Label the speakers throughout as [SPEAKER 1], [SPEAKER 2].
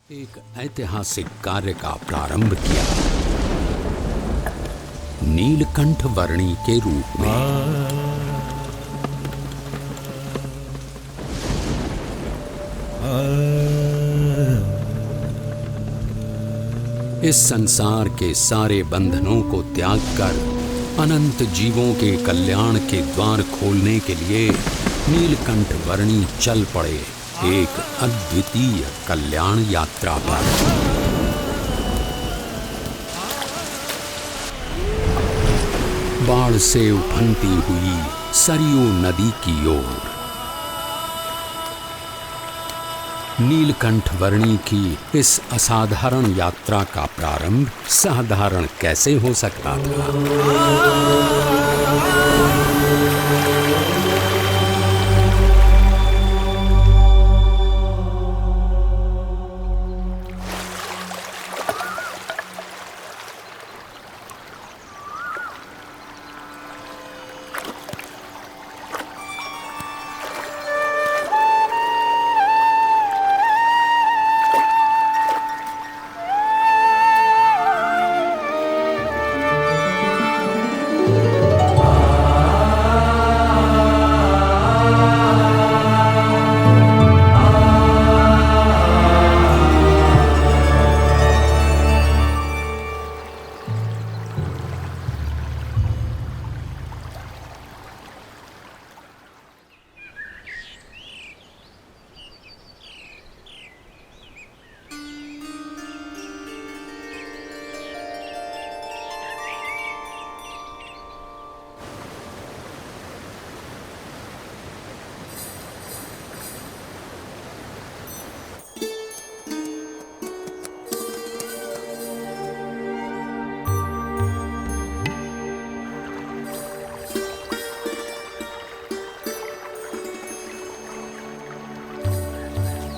[SPEAKER 1] एक ऐतिहासिक कार्य का प्रारंभ किया, नीलकंठ वर्णी के रूप में। इस संसार के सारे बंधनों को त्याग कर अनंत जीवों के कल्याण के द्वार खोलने के लिए नीलकंठ वर्णी चल पड़े एक अद्वितीय कल्याण यात्रा पर। बाढ़ से उफनती हुई सरयू नदी की ओर नीलकंठ वर्णी की इस असाधारण यात्रा का प्रारंभ साधारण कैसे हो सकता था।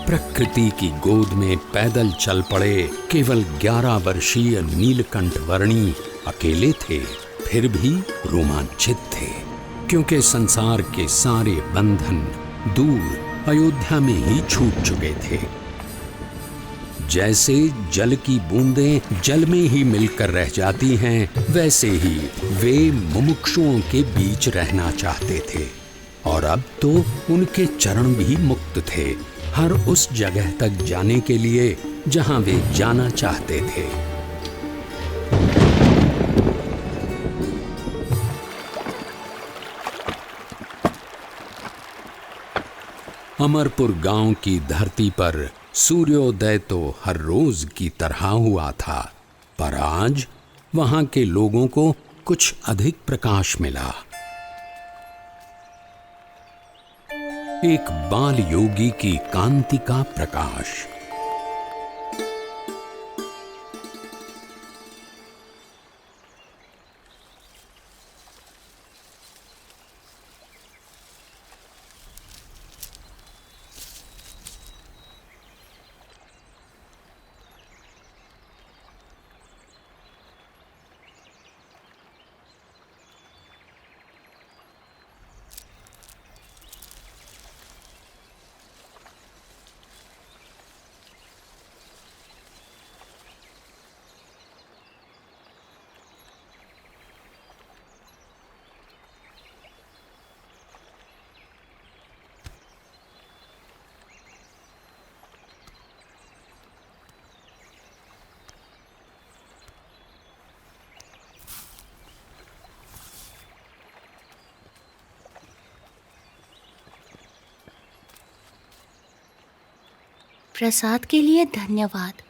[SPEAKER 1] प्रकृति की गोद में पैदल चल पड़े केवल 11 वर्षीय नीलकंठ वर्णी अकेले थे, फिर भी रोमांचित थे, क्योंकि संसार के सारे बंधन दूर अयोध्या में ही छूट चुके थे। जैसे जल की बूंदें जल में ही मिलकर रह जाती हैं, वैसे ही वे मुमुक्षुओं के बीच रहना चाहते थे। और अब तो उनके चरण भी मुक्त थे, हर उस जगह तक जाने के लिए जहां वे जाना चाहते थे। अमरपुर गांव की धरती पर सूर्योदय तो हर रोज की तरह हुआ था, पर आज वहां के लोगों को कुछ अधिक प्रकाश मिला। एक बाल योगी की कांति का प्रकाश।
[SPEAKER 2] प्रसाद के लिए धन्यवाद।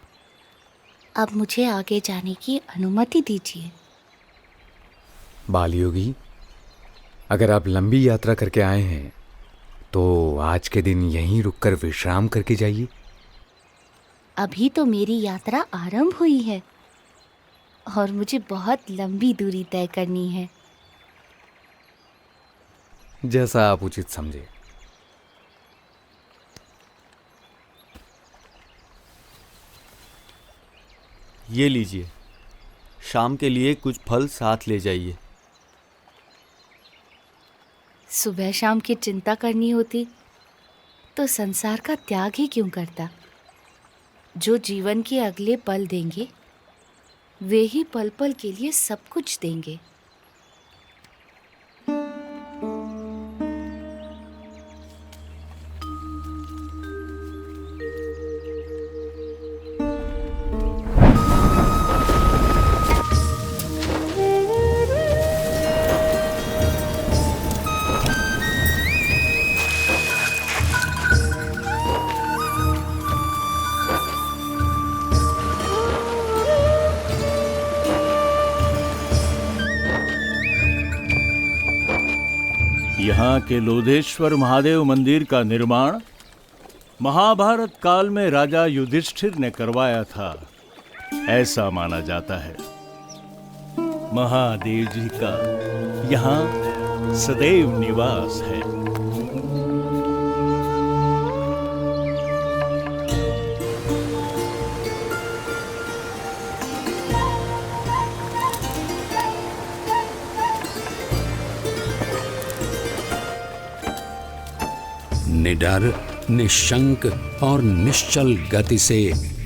[SPEAKER 2] अब मुझे आगे जाने की अनुमति दीजिए।
[SPEAKER 3] बालयोगी, अगर आप लंबी यात्रा करके आए हैं तो आज के दिन यहीं रुककर विश्राम करके जाइए।
[SPEAKER 2] अभी तो मेरी यात्रा आरंभ हुई है और मुझे बहुत लंबी दूरी तय करनी है।
[SPEAKER 3] जैसा आप उचित समझे।
[SPEAKER 4] ये लीजिए, शाम के लिए कुछ फल साथ ले जाइए।
[SPEAKER 2] सुबह शाम की चिंता करनी होती तो संसार का त्याग ही क्यों करता। जो जीवन के अगले पल देंगे वे ही पल पल के लिए सब कुछ देंगे।
[SPEAKER 5] यहाँ के लोधेश्वर महादेव मंदिर का निर्माण महाभारत काल में राजा युधिष्ठिर ने करवाया था, ऐसा माना जाता है। महादेव जी का यहाँ सदैव निवास है।
[SPEAKER 1] निडर, निशंक और निश्चल गति से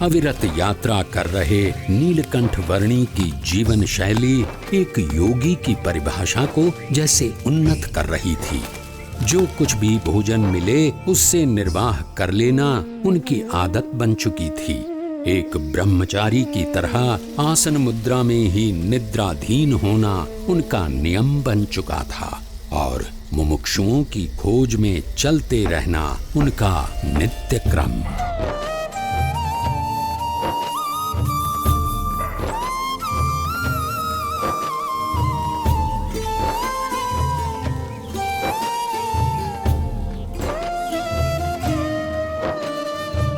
[SPEAKER 1] अविरत यात्रा कर रहे नीलकंठ वर्णी की जीवन शैली एक योगी की परिभाषा को जैसे उन्नत कर रही थी। जो कुछ भी भोजन मिले उससे निर्वाह कर लेना उनकी आदत बन चुकी थी। एक ब्रह्मचारी की तरह आसन मुद्रा में ही निद्राधीन होना उनका नियम बन चुका था और मुमुक्षुओं की खोज में चलते रहना उनका नित्य क्रम।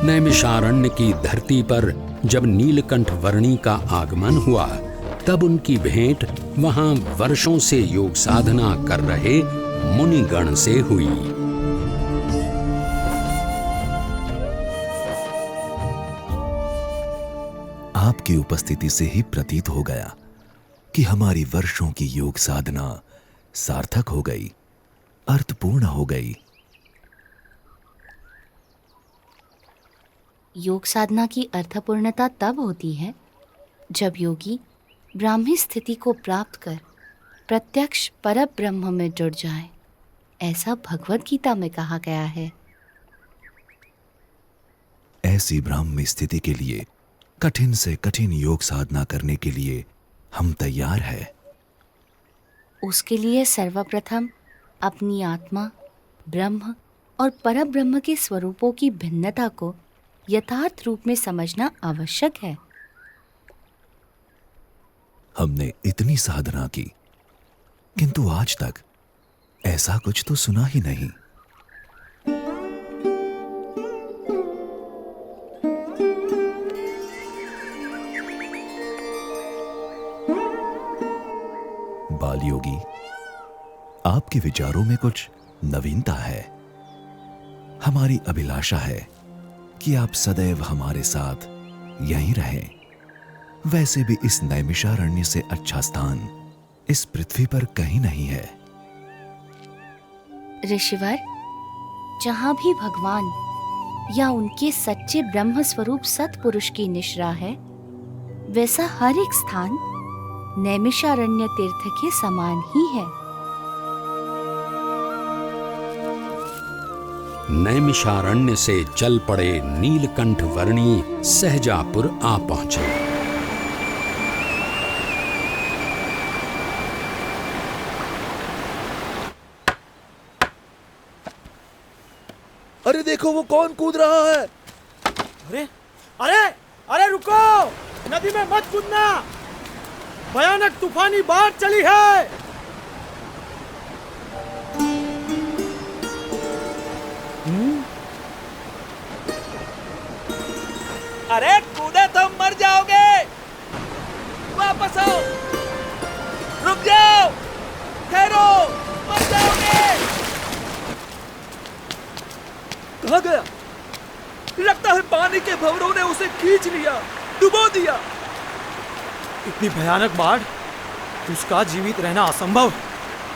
[SPEAKER 1] नैमिषारण्य की धरती पर जब नीलकंठ वर्णी का आगमन हुआ तब उनकी भेंट वहां वर्षों से योग साधना कर रहे मुनिगण से हुई।
[SPEAKER 6] आपकी उपस्थिति से ही प्रतीत हो गया कि हमारी वर्षों की योग साधना सार्थक हो गई, अर्थपूर्ण हो गई।
[SPEAKER 2] योग साधना की अर्थपूर्णता तब होती है जब योगी ब्राह्मी स्थिति को प्राप्त कर प्रत्यक्ष परब्रह्म में जुड़ जाए, ऐसा भगवद गीता में कहा गया है।
[SPEAKER 6] ऐसी ब्राह्मी स्थिति के लिए कठिन से कठिन योग साधना करने के लिए हम तैयार हैं।
[SPEAKER 2] उसके लिए सर्वप्रथम अपनी आत्मा, ब्रह्म और परब्रह्म के स्वरूपों की भिन्नता को यथार्थ रूप में समझना आवश्यक है।
[SPEAKER 6] हमने इतनी साधना की किंतु आज तक ऐसा कुछ तो सुना ही नहीं। बाल योगी, आपके विचारों में कुछ नवीनता है। हमारी अभिलाषा है कि आप सदैव हमारे साथ यहीं रहें। वैसे भी इस नैमिषारण्य से अच्छा स्थान इस पृथ्वी पर कहीं नहीं है।
[SPEAKER 2] ऋषिवर, जहां भी भगवान या उनके सच्चे ब्रह्म स्वरूप सत्पुरुष की निश्रा है, वैसा हर एक स्थान नैमिषारण्य तीर्थ के समान ही है।
[SPEAKER 1] नैमिषारण्य से चल पड़े नीलकंठ वर्णी सहजापुर आ पहुंचे।
[SPEAKER 7] अरे देखो वो कौन कूद रहा है।
[SPEAKER 4] अरे अरे अरे रुको, नदी में मत कूदना, भयानक तूफानी बाढ़ चली है।
[SPEAKER 7] अरे कूदे तो मर जाओगे, वापस आओ, रुक जाओ, ठहरो, मर जाओगे। कहाँ गया? लगता है पानी के भंवरों ने उसे खींच लिया, डुबो दिया।
[SPEAKER 4] इतनी भयानक बाढ़, उसका जीवित रहना असंभव।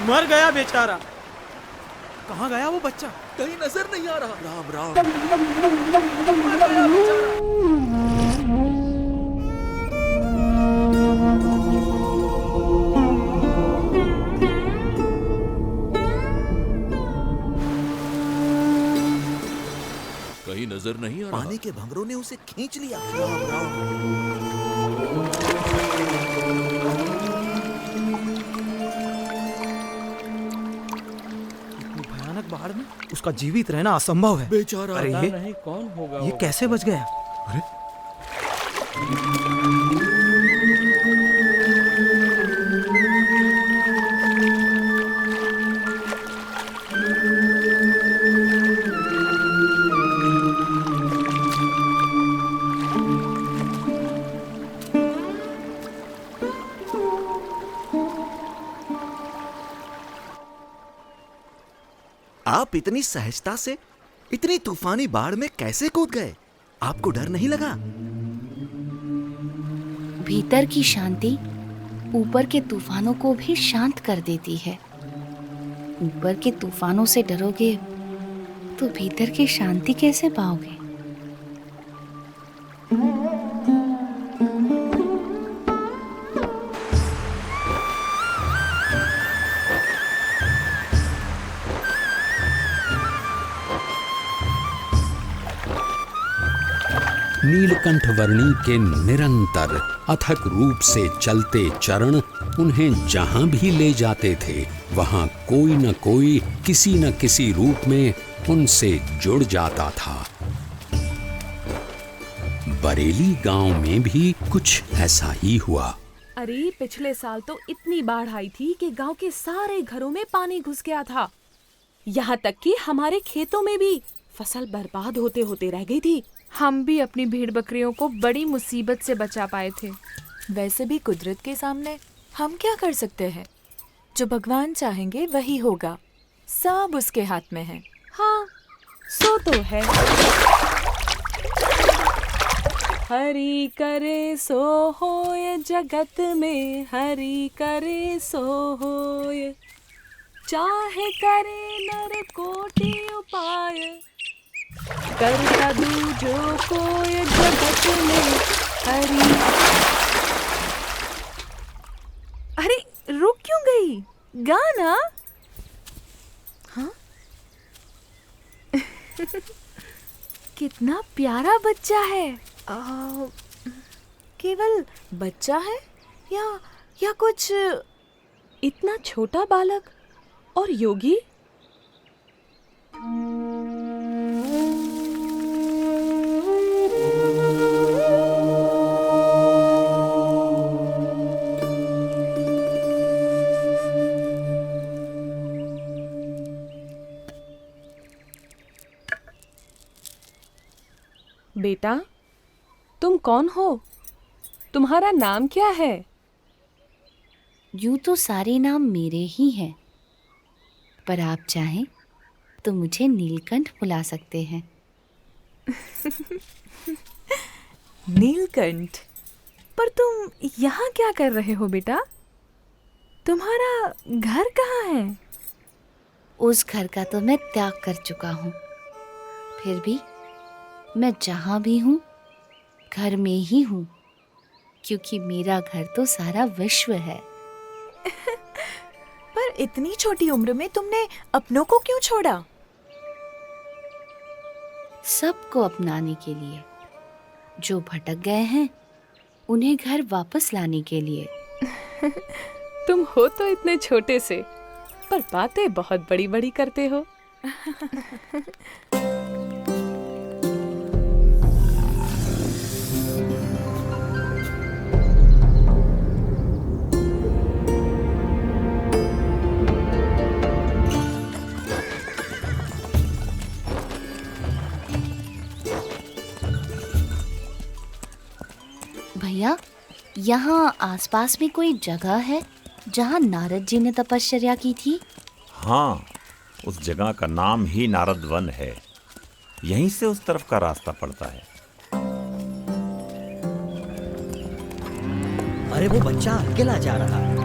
[SPEAKER 4] मर गया बेचारा। कहाँ गया वो बच्चा?
[SPEAKER 7] कहीं नजर नहीं आ रहा। राम राम। मर गया बेचारा।
[SPEAKER 6] पानी के भंवरों ने उसे खींच लिया।
[SPEAKER 4] भयानक बाढ़ में उसका जीवित रहना असंभव है।
[SPEAKER 7] बेचारा।
[SPEAKER 4] अरे
[SPEAKER 5] पता नहीं कौन होगा
[SPEAKER 4] ये
[SPEAKER 5] वो।
[SPEAKER 4] कैसे बच गया?
[SPEAKER 6] आप इतनी सहजता से इतनी तूफानी बाढ़ में कैसे कूद गए? आपको डर नहीं लगा?
[SPEAKER 2] भीतर की शांति ऊपर के तूफानों को भी शांत कर देती है। ऊपर के तूफानों से डरोगे तो भीतर की शांति कैसे पाओगे?
[SPEAKER 1] नीलकंठ वर्णी के निरंतर अथक रूप से चलते चरण उन्हें जहां भी ले जाते थे वहां कोई न कोई किसी न किसी रूप में उनसे जुड़ जाता था। बरेली गांव में भी कुछ ऐसा ही हुआ।
[SPEAKER 8] अरे पिछले साल तो इतनी बाढ़ आई थी कि गांव के सारे घरों में पानी घुस गया था। यहाँ तक कि हमारे खेतों में भी फसल बर्बाद होते होते रह गई थी।
[SPEAKER 9] हम भी अपनी भेड़ बकरियों को बड़ी मुसीबत से बचा पाए थे।
[SPEAKER 8] वैसे भी कुदरत के सामने हम क्या कर सकते हैं? जो भगवान चाहेंगे वही होगा। सब उसके हाथ में है। हाँ, सो तो है। हरि करे सो होय जगत में, हरि करे सो होय। चाहे करे नर कोटि उपाय, कर कदू जो कोय जगत में हरि।
[SPEAKER 9] अरे रुक क्यों गई? गाना। हाँ? कितना प्यारा बच्चा है।
[SPEAKER 8] केवल बच्चा है या कुछ इतना छोटा बालक और योगी? बेटा, तुम कौन हो? तुम्हारा नाम क्या है?
[SPEAKER 2] यूं तो सारे नाम मेरे ही हैं, पर आप चाहें तो मुझे नीलकंठ बुला सकते हैं।
[SPEAKER 8] नीलकंठ? पर तुम यहाँ क्या कर रहे हो बेटा? तुम्हारा घर कहाँ है?
[SPEAKER 2] उस घर का तो मैं त्याग कर चुका हूँ। फिर भी मैं जहाँ भी हूँ घर में ही हूँ, क्योंकि मेरा घर तो सारा विश्व है।
[SPEAKER 8] पर इतनी छोटी उम्र में तुमने अपनों को क्यों छोड़ा?
[SPEAKER 2] सबको अपनाने के लिए। जो भटक गए हैं उन्हें घर वापस लाने के लिए।
[SPEAKER 8] तुम हो तो इतने छोटे से, पर बातें बहुत बड़ी बड़ी करते हो।
[SPEAKER 2] भैया, यहाँ आसपास में कोई जगह है जहाँ नारद जी ने तपश्चर्या की थी?
[SPEAKER 10] हाँ, उस जगह का नाम ही नारद वन है। यहीं से उस तरफ का रास्ता पड़ता है।
[SPEAKER 7] अरे वो बच्चा अकेला जा रहा है।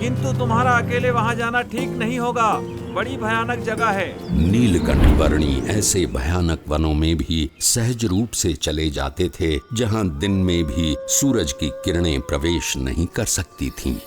[SPEAKER 5] किंतु तुम्हारा अकेले वहां जाना ठीक नहीं होगा। बड़ी भयानक जगह है।
[SPEAKER 1] नीलकंठ वर्णी ऐसे भयानक वनों में भी सहज रूप से चले जाते थे जहां दिन में भी सूरज की किरणें प्रवेश नहीं कर सकती थीं।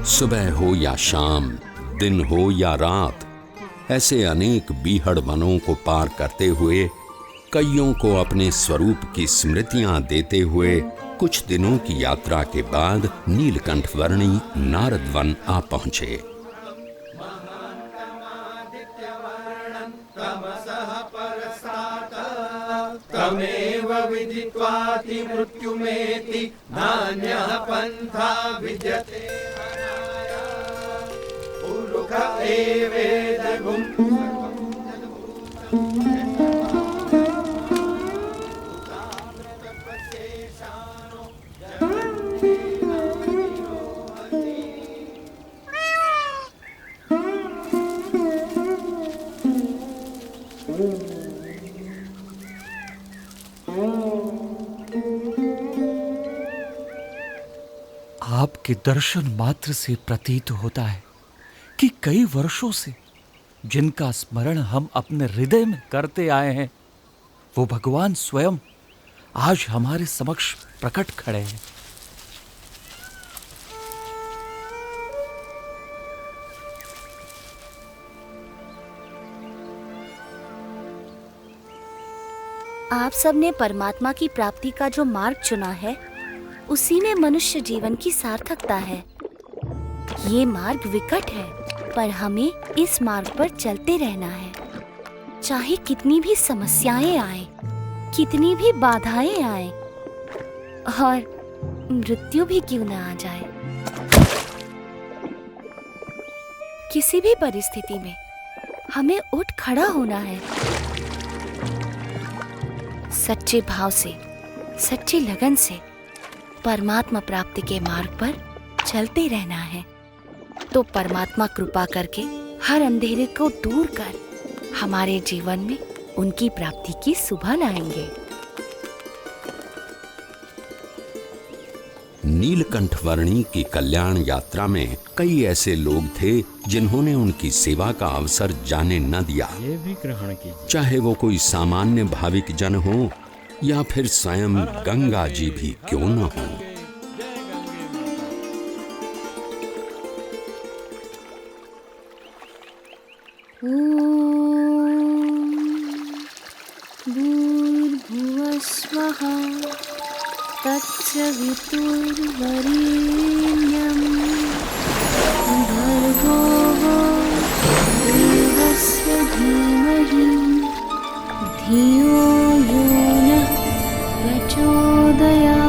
[SPEAKER 1] सुबह हो या शाम, दिन हो या रात, ऐसे अनेक बीहड़ वनों को पार करते हुए, कईयों को अपने स्वरूप की स्मृतियां देते हुए कुछ दिनों की यात्रा के बाद नीलकंठ वर्णी नारद वन आ पहुंचे।
[SPEAKER 11] तमेव विदित्वाति मृत्युमेति नान्यः पन्था विद्यते पुरुष एवेदगुं।
[SPEAKER 7] आपके दर्शन मात्र से प्रतीत होता है कि कई वर्षों से जिनका स्मरण हम अपने हृदय में करते आए हैं, वो भगवान स्वयं आज हमारे समक्ष प्रकट खड़े हैं।
[SPEAKER 2] आप सबने परमात्मा की प्राप्ति का जो मार्ग चुना है, उसी में मनुष्य जीवन की सार्थकता है। ये मार्ग विकट है, पर हमें इस मार्ग पर चलते रहना है। चाहे कितनी भी समस्याएं आए, कितनी भी बाधाएं आए और मृत्यु भी क्यों न आ जाए, किसी भी परिस्थिति में हमें उठ खड़ा होना है। सच्चे भाव से, सच्ची लगन से परमात्मा प्राप्ति के मार्ग पर चलते रहना है, तो परमात्मा कृपा करके हर अंधेरे को दूर कर हमारे जीवन में उनकी प्राप्ति की सुबह लाएंगे।
[SPEAKER 1] नीलकंठ वर्णी की कल्याण यात्रा में कई ऐसे लोग थे जिन्होंने उनकी सेवा का अवसर जाने न दिया।
[SPEAKER 5] ये भी ग्रहण कीजिए।
[SPEAKER 1] चाहे वो कोई सामान्य भाविक जन हो या फिर स्वयं गंगा जी भी क्यों न हो।
[SPEAKER 2] भूर्भुवः स्वः तत्सवितुर्वरेण्यं भर्गो देवस्य धीमहि धियो यो नः प्रचोदयात्।